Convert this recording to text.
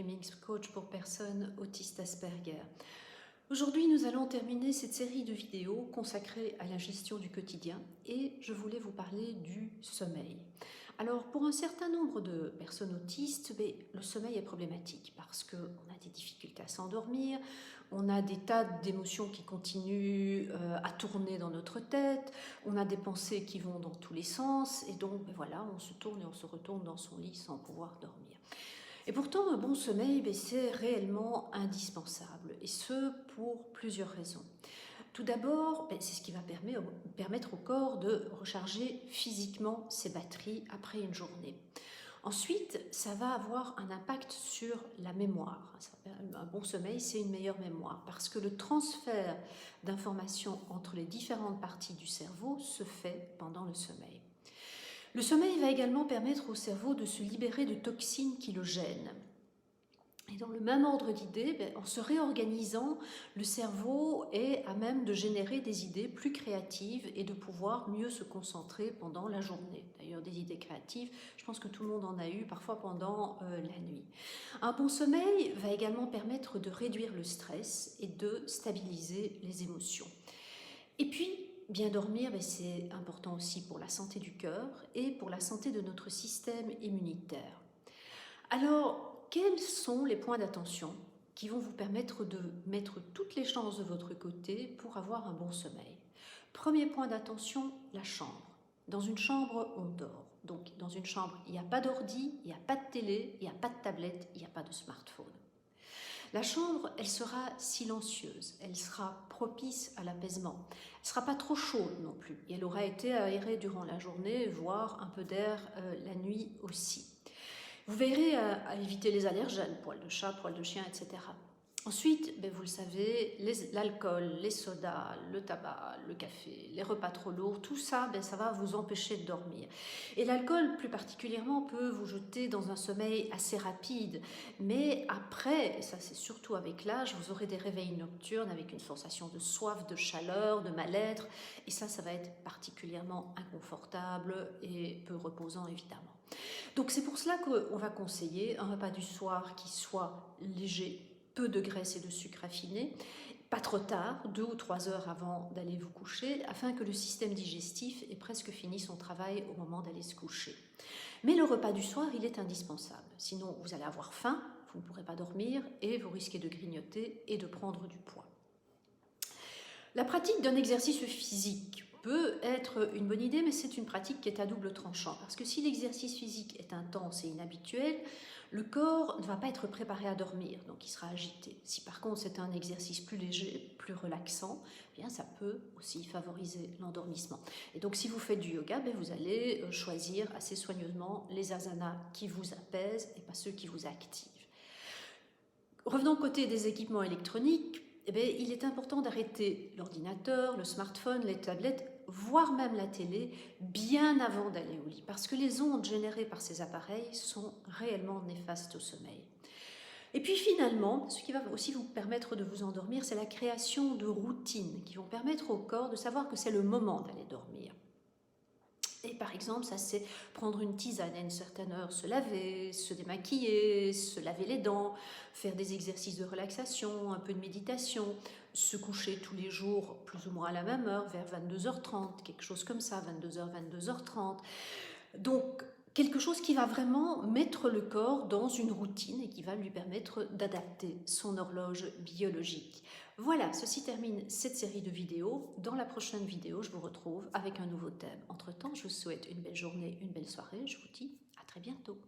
Flemings, coach pour personnes autistes Asperger. Aujourd'hui, nous allons terminer cette série de vidéos consacrée à la gestion du quotidien et je voulais vous parler du sommeil. Alors, pour un certain nombre de personnes autistes, le sommeil est problématique parce qu'on a des difficultés à s'endormir, on a des tas d'émotions qui continuent à tourner dans notre tête, on a des pensées qui vont dans tous les sens et donc voilà, on se tourne et on se retourne dans son lit sans pouvoir dormir. Et pourtant, un bon sommeil, c'est réellement indispensable, et ce pour plusieurs raisons. Tout d'abord, c'est ce qui va permettre au corps de recharger physiquement ses batteries après une journée. Ensuite, ça va avoir un impact sur la mémoire. Un bon sommeil, c'est une meilleure mémoire, parce que le transfert d'informations entre les différentes parties du cerveau se fait pendant le sommeil. Le sommeil va également permettre au cerveau de se libérer de toxines qui le gênent. Et dans le même ordre d'idées, en se réorganisant, le cerveau est à même de générer des idées plus créatives et de pouvoir mieux se concentrer pendant la journée. D'ailleurs, des idées créatives, je pense que tout le monde en a eu, parfois pendant la nuit. Un bon sommeil va également permettre de réduire le stress et de stabiliser les émotions. Et puis, bien dormir, c'est important aussi pour la santé du cœur et pour la santé de notre système immunitaire. Alors, quels sont les points d'attention qui vont vous permettre de mettre toutes les chances de votre côté pour avoir un bon sommeil? Premier point d'attention, la chambre. Dans une chambre, on dort. Donc, dans une chambre, il n'y a pas d'ordi, il n'y a pas de télé, il n'y a pas de tablette, il n'y a pas de smartphone. La chambre, elle sera silencieuse, elle sera propice à l'apaisement. Elle ne sera pas trop chaude non plus. Et elle aura été aérée durant la journée, voire un peu d'air la nuit aussi. Vous veillerez à éviter les allergènes, poils de chat, poils de chien, etc. Ensuite, vous le savez, l'alcool, les sodas, le tabac, le café, les repas trop lourds, tout ça, ça va vous empêcher de dormir. Et l'alcool, plus particulièrement, peut vous jeter dans un sommeil assez rapide. Mais après, et ça c'est surtout avec l'âge, vous aurez des réveils nocturnes avec une sensation de soif, de chaleur, de mal-être. Et ça va être particulièrement inconfortable et peu reposant, évidemment. Donc c'est pour cela qu'on va conseiller un repas du soir qui soit léger, peu de graisse et de sucre raffiné, pas trop tard, 2 ou 3 heures avant d'aller vous coucher, afin que le système digestif ait presque fini son travail au moment d'aller se coucher. Mais le repas du soir, il est indispensable. Sinon, vous allez avoir faim, vous ne pourrez pas dormir et vous risquez de grignoter et de prendre du poids. La pratique d'un exercice physique peut être une bonne idée, mais c'est une pratique qui est à double tranchant. Parce que si l'exercice physique est intense et inhabituel, le corps ne va pas être préparé à dormir, donc il sera agité. Si par contre c'est un exercice plus léger, plus relaxant, ça peut aussi favoriser l'endormissement. Et donc si vous faites du yoga, vous allez choisir assez soigneusement les asanas qui vous apaisent et pas ceux qui vous activent. Revenons côté des équipements électroniques. Il est important d'arrêter l'ordinateur, le smartphone, les tablettes, voire même la télé, bien avant d'aller au lit, parce que les ondes générées par ces appareils sont réellement néfastes au sommeil. Et puis finalement, ce qui va aussi vous permettre de vous endormir, c'est la création de routines qui vont permettre au corps de savoir que c'est le moment d'aller dormir. Et par exemple, ça c'est prendre une tisane à une certaine heure, se laver, se démaquiller, se laver les dents, faire des exercices de relaxation, un peu de méditation, se coucher tous les jours plus ou moins à la même heure, vers 22h30, quelque chose comme ça, 22h, 22h30. Donc, quelque chose qui va vraiment mettre le corps dans une routine et qui va lui permettre d'adapter son horloge biologique. Voilà, ceci termine cette série de vidéos. Dans la prochaine vidéo, je vous retrouve avec un nouveau thème. Entre-temps, je vous souhaite une belle journée, une belle soirée. Je vous dis à très bientôt.